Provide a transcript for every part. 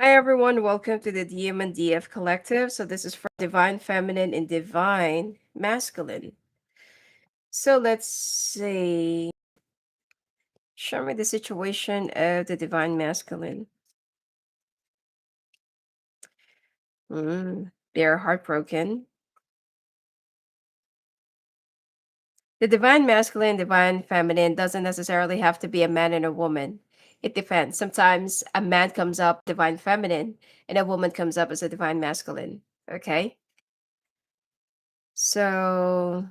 Hi everyone, welcome to the DM and DF Collective. So this is for Divine Feminine and Divine Masculine. So let's see. Show me the situation of the Divine Masculine. They're heartbroken. The Divine Masculine, Divine Feminine doesn't necessarily have to be a man and a woman. It depends. Sometimes a man comes up Divine Feminine and a woman comes up as a Divine Masculine. Okay? So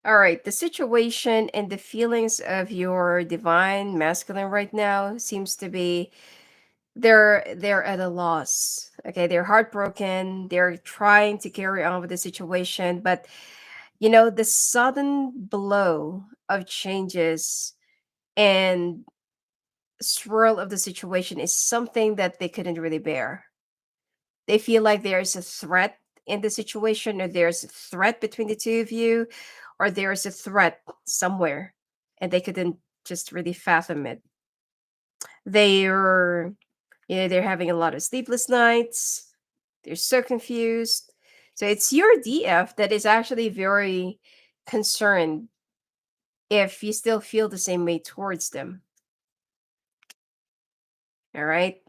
all right, the situation and the feelings of your divine masculine right now seems to be they're at a loss. Okay, they're heartbroken. They're trying to carry on with the situation, but the sudden blow of changes and swirl of the situation is something that they couldn't really bear. They feel like there's a threat in the situation, or there's a threat between the two of you, or there's a threat somewhere, and they couldn't just really fathom it. They're, they're having a lot of sleepless nights. They're so confused. So it's your DF that is actually very concerned if you still feel the same way towards them. All right.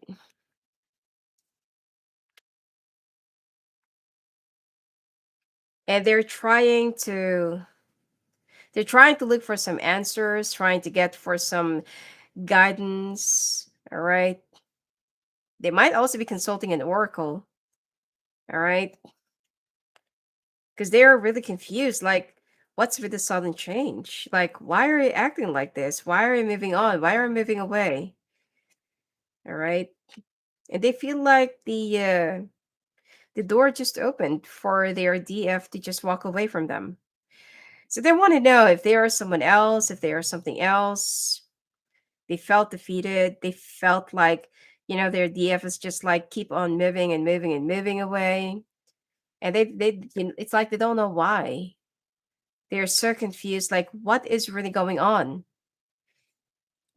And they're trying to look for some answers, trying to get for some guidance. All right. They might also be consulting an oracle. All right. Because they're really confused. Like, what's with the sudden change? Like, why are you acting like this? Why are you moving on? Why are you moving away? All right. And they feel like the door just opened for their DF to just walk away from them. So they want to know if they are someone else, if they are something else. They felt defeated. They felt like, their DF is just like keep on moving and moving and moving away. And it's like they don't know why. They're so confused, like what is really going on?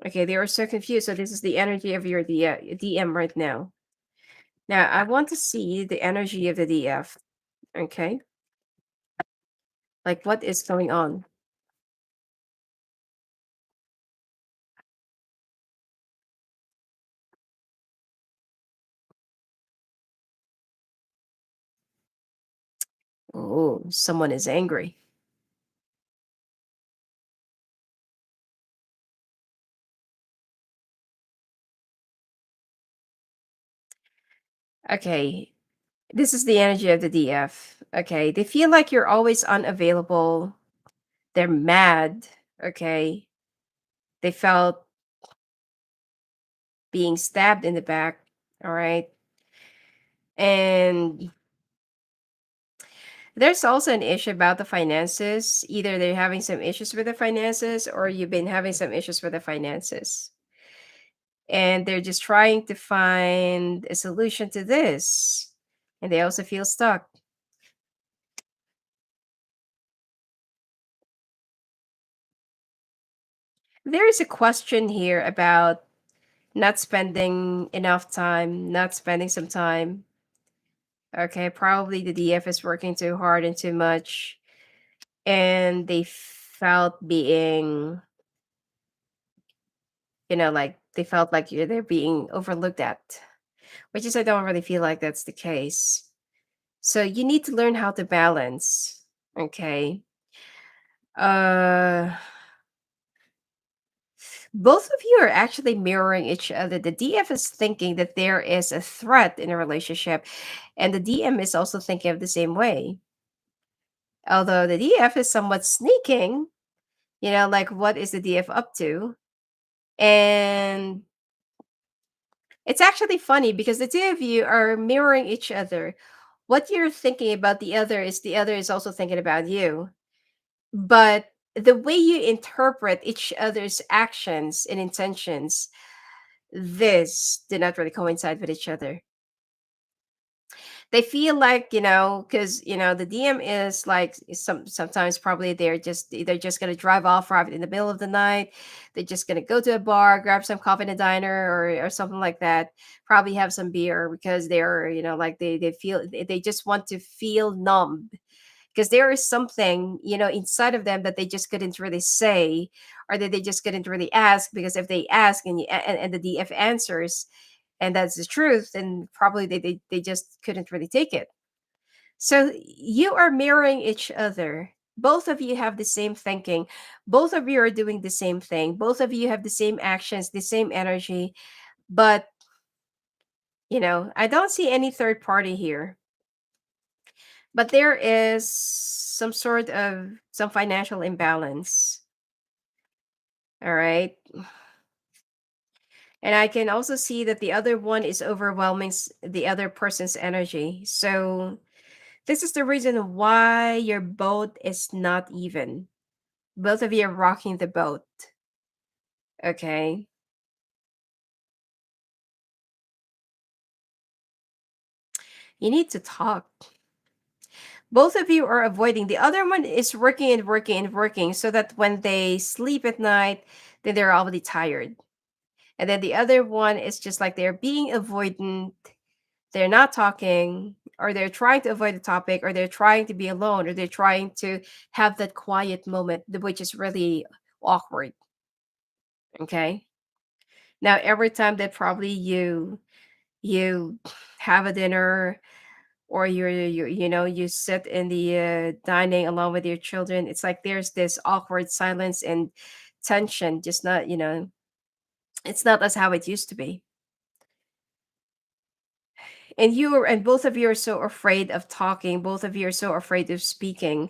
Okay, they are so confused. So this is the energy of your DM right now. Now I want to see the energy of the DF. Okay, like what is going on? Oh, someone is angry. Okay, this is the energy of the DF. Okay, they feel like you're always unavailable. They're mad. Okay, they felt being stabbed in the back. All right, and there's also an issue about the finances. Either they're having some issues with the finances, or you've been having some issues with the finances. And they're just trying to find a solution to this. And they also feel stuck. There is a question here about not spending enough time, not spending some time. Okay, probably the DF is working too hard and too much. And they felt being, like they felt like they're being overlooked at, which is I don't really feel like that's the case. So you need to learn how to balance. Okay. Uh both of you are actually mirroring each other. The DF is thinking that there is a threat in a relationship, and the DM is also thinking of the same way. Although the DF is somewhat sneaking, like what is the DF up to? And it's actually funny because the two of you are mirroring each other. What you're thinking about the other is also thinking about you. But the way you interpret each other's actions and intentions, this did not really coincide with each other. They feel like, because the DM is like sometimes probably they're just gonna drive off right in the middle of the night. They're just gonna go to a bar, grab some coffee in a diner or something like that. Probably have some beer because they're like they feel they just want to feel numb because there is something inside of them that they just couldn't really say, or that they just couldn't really ask, because if they ask and the DF answers and that's the truth, then probably they just couldn't really take it. So you are mirroring each other. Both of you have the same thinking. Both of you are doing the same thing. Both of you have the same actions, the same energy. But, I don't see any third party here. But there is some sort of some financial imbalance. All right. And I can also see that the other one is overwhelming the other person's energy. So this is the reason why your boat is not even. Both of you are rocking the boat. Okay. You need to talk. Both of you are avoiding. The other one is working and working and working so that when they sleep at night, then they're already tired. And then the other one is just like they're being avoidant. They're not talking, or they're trying to avoid the topic, or they're trying to be alone, or they're trying to have that quiet moment, which is really awkward. Okay. Now, every time that probably you have a dinner, or you sit in the dining along with your children, it's like there's this awkward silence and tension, just not it's not as how it used to be. And both of you are so afraid of talking, both of you are so afraid of speaking,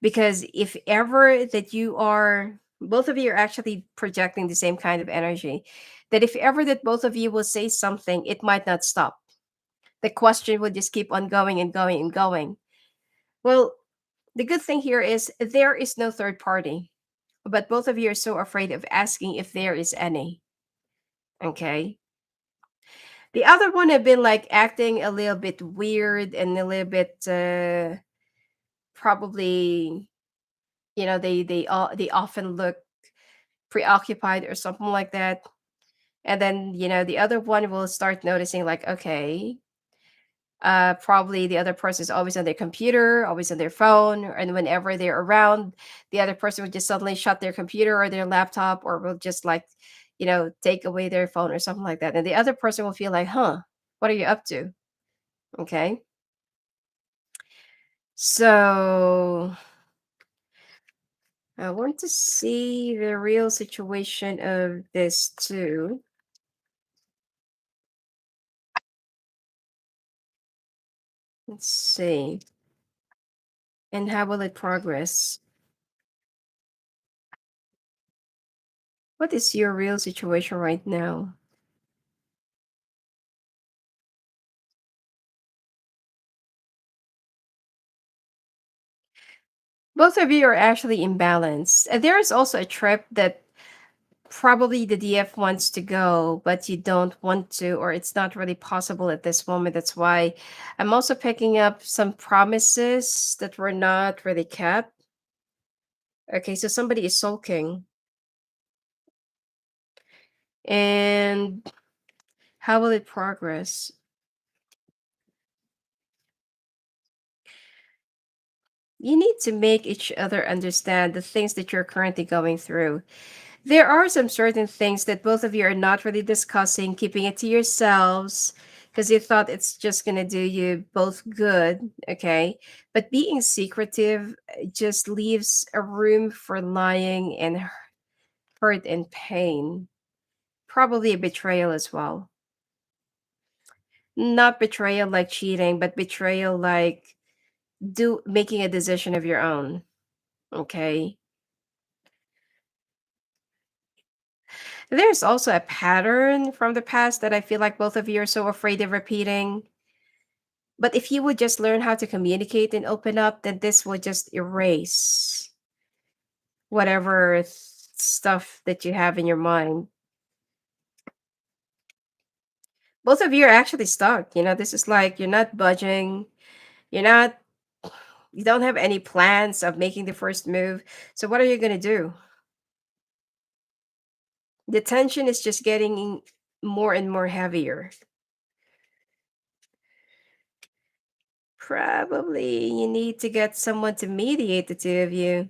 because if ever that you are both of you are actually projecting the same kind of energy, that if ever that both of you will say something, it might not stop. The question will just keep on going and going and going. Well, the good thing here is there is no third party, but both of you are so afraid of asking if there is any. Okay. The other one have been like acting a little bit weird and a little bit probably, they often look preoccupied or something like that. And then, the other one will start noticing like, okay, probably the other person is always on their computer, always on their phone, and whenever they're around, the other person will just suddenly shut their computer or their laptop, or will just like, take away their phone or something like that. And the other person will feel like, huh, what are you up to? Okay. So I want to see the real situation of this too. Let's see. And how will it progress? What is your real situation right now? Both of you are actually imbalanced. There is also a trip that probably the DF wants to go, but you don't want to, or it's not really possible at this moment. That's why I'm also picking up some promises that were not really kept. Okay, so somebody is sulking. And how will it progress? You need to make each other understand the things that you're currently going through. There are some certain things that both of you are not really discussing, keeping it to yourselves because you thought it's just going to do you both good, okay? But being secretive just leaves a room for lying and hurt and pain. Probably a betrayal as well. Not betrayal like cheating, but betrayal like do making a decision of your own, okay? There's also a pattern from the past that I feel like both of you are so afraid of repeating. But if you would just learn how to communicate and open up, then this will just erase whatever stuff that you have in your mind. Both of you are actually stuck. This is like you're not budging. You're not, you don't have any plans of making the first move. So what are you going to do? The tension is just getting more and more heavier. Probably you need to get someone to mediate the two of you.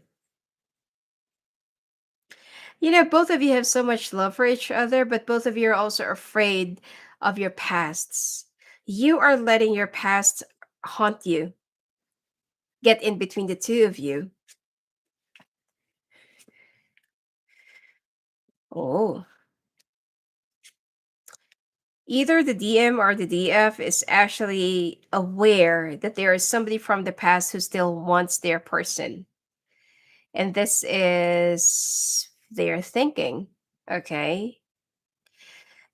Both of you have so much love for each other, but both of you are also afraid of your pasts. You are letting your past haunt you, get in between the two of you. Oh. Either the DM or the DF is actually aware that there is somebody from the past who still wants their person. And this is their thinking. Okay.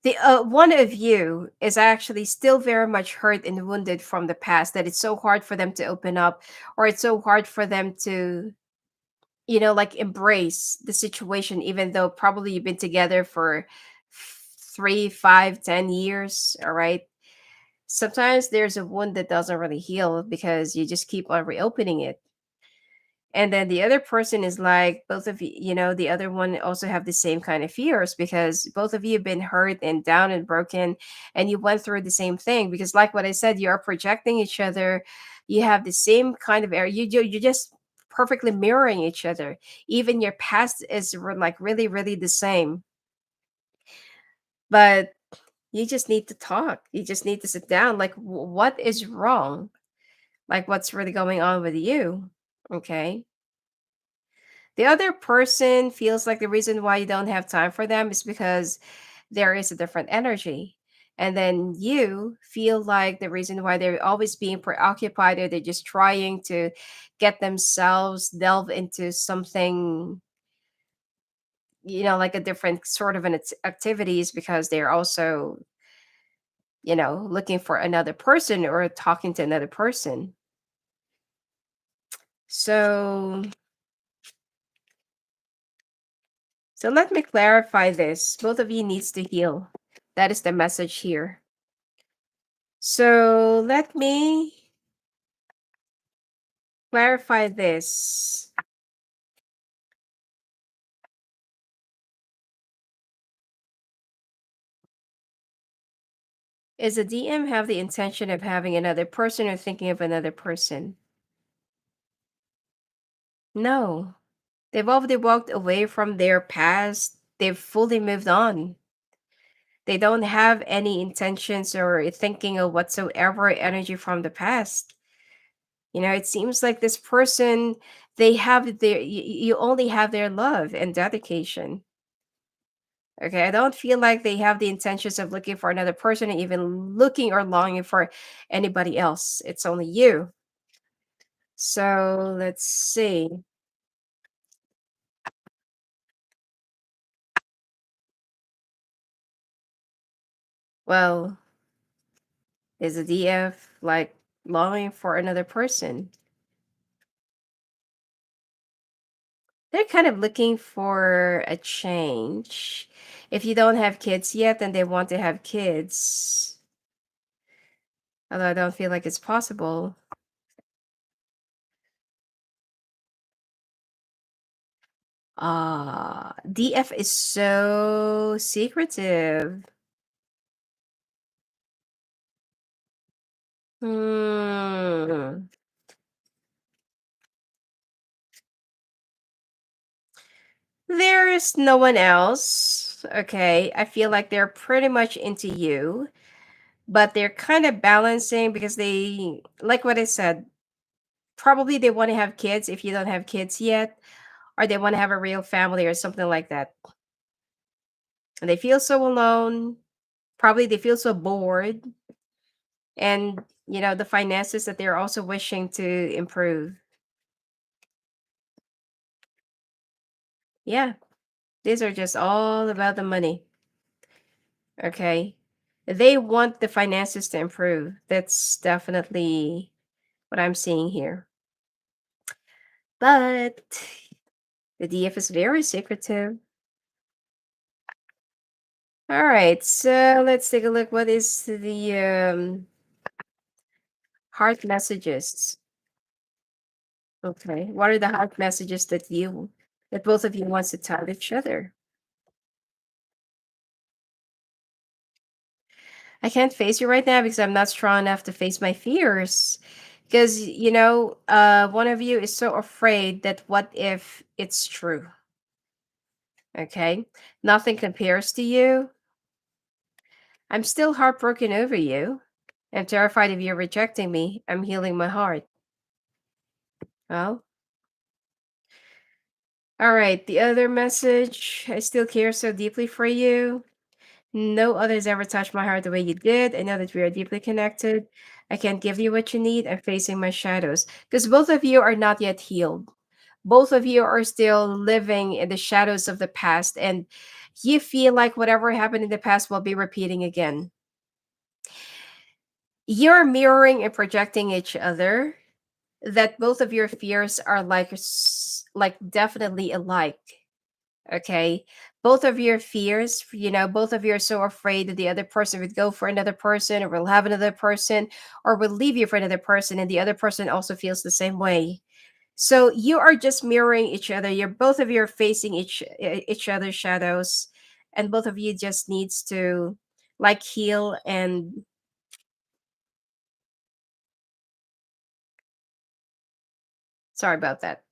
The one of you is actually still very much hurt and wounded from the past, that it's so hard for them to open up, or it's so hard for them to, like, embrace the situation, even though probably you've been together for 3, 5, 10 years. All right. Sometimes there's a wound that doesn't really heal because you just keep on reopening it. And then the other person is like, both of you, the other one also have the same kind of fears, because both of you have been hurt and down and broken, and you went through the same thing. Because, like what I said, you are projecting each other. You have the same kind of area. You just perfectly mirroring each other. Even your past is like really, really the same. But you just need to talk. You just need to sit down. Like, what is wrong? Like, what's really going on with you? Okay. The other person feels like the reason why you don't have time for them is because there is a different energy. And then you feel like the reason why they're always being preoccupied, or they're just trying to get themselves delve into something, like a different sort of an activities, because they're also, looking for another person or talking to another person. So So let me clarify this. Both of you needs to heal. That is the message here. So let me clarify this. Is a DM have the intention of having another person or thinking of another person? No. They've already walked away from their past. They've fully moved on. They don't have any intentions or thinking of whatsoever energy from the past. It seems like this person, they have you only have their love and dedication. Okay, I don't feel like they have the intentions of looking for another person, and even looking or longing for anybody else. It's only you. So let's see. Well, is a DF like longing for another person? They're kind of looking for a change. If you don't have kids yet, then they want to have kids. Although I don't feel like it's possible. Ah, DF is so secretive. Hmm. There's no one else. Okay. I feel like they're pretty much into you, but they're kind of balancing because they, like what I said, probably they want to have kids if you don't have kids yet, or they want to have a real family or something like that. And they feel so alone. Probably they feel so bored. And, the finances that they're also wishing to improve. Yeah. These are just all about the money. Okay. They want the finances to improve. That's definitely what I'm seeing here. But the DF is very secretive. All right, so let's take a look. What is the heart messages? Okay, what are the heart messages that both of you wants to tell each other? I can't face you right now because I'm not strong enough to face my fears. Because, one of you is so afraid that what if it's true? Okay. Nothing compares to you. I'm still heartbroken over you. I'm terrified of you rejecting me. I'm healing my heart. Well, all right. The other message, I still care so deeply for you. No others ever touched my heart the way you did. I know that we are deeply connected. I can't give you what you need. I'm facing my shadows. Because both of you are not yet healed. Both of you are still living in the shadows of the past. And you feel like whatever happened in the past will be repeating again. You're mirroring and projecting each other. That both of your fears are like definitely alike. Okay, both of your fears, both of you are so afraid that the other person would go for another person, or will have another person, or will leave you for another person, and the other person also feels the same way. So you are just mirroring each other. You're both of you are facing each other's shadows, and both of you just needs to like heal. And sorry about that.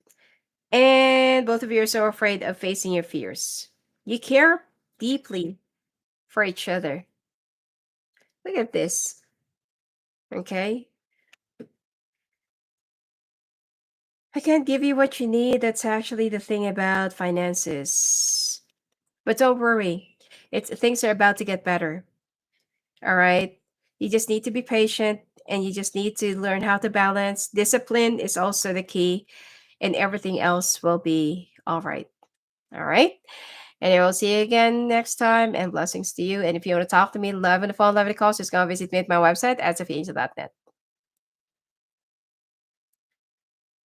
And both of you are so afraid of facing your fears. You care deeply for each other. Look at this. Okay, I can't give you what you need. That's actually the thing about finances. But don't worry. It's things are about to get better. All right. You just need to be patient, and you just need to learn how to balance. Discipline is also the key, and everything else will be all right. All right. And I will see you again next time, and blessings to you. And if you want to talk to me, love on the phone, love in the calls, just go and visit me at my website at sophiaangel.net.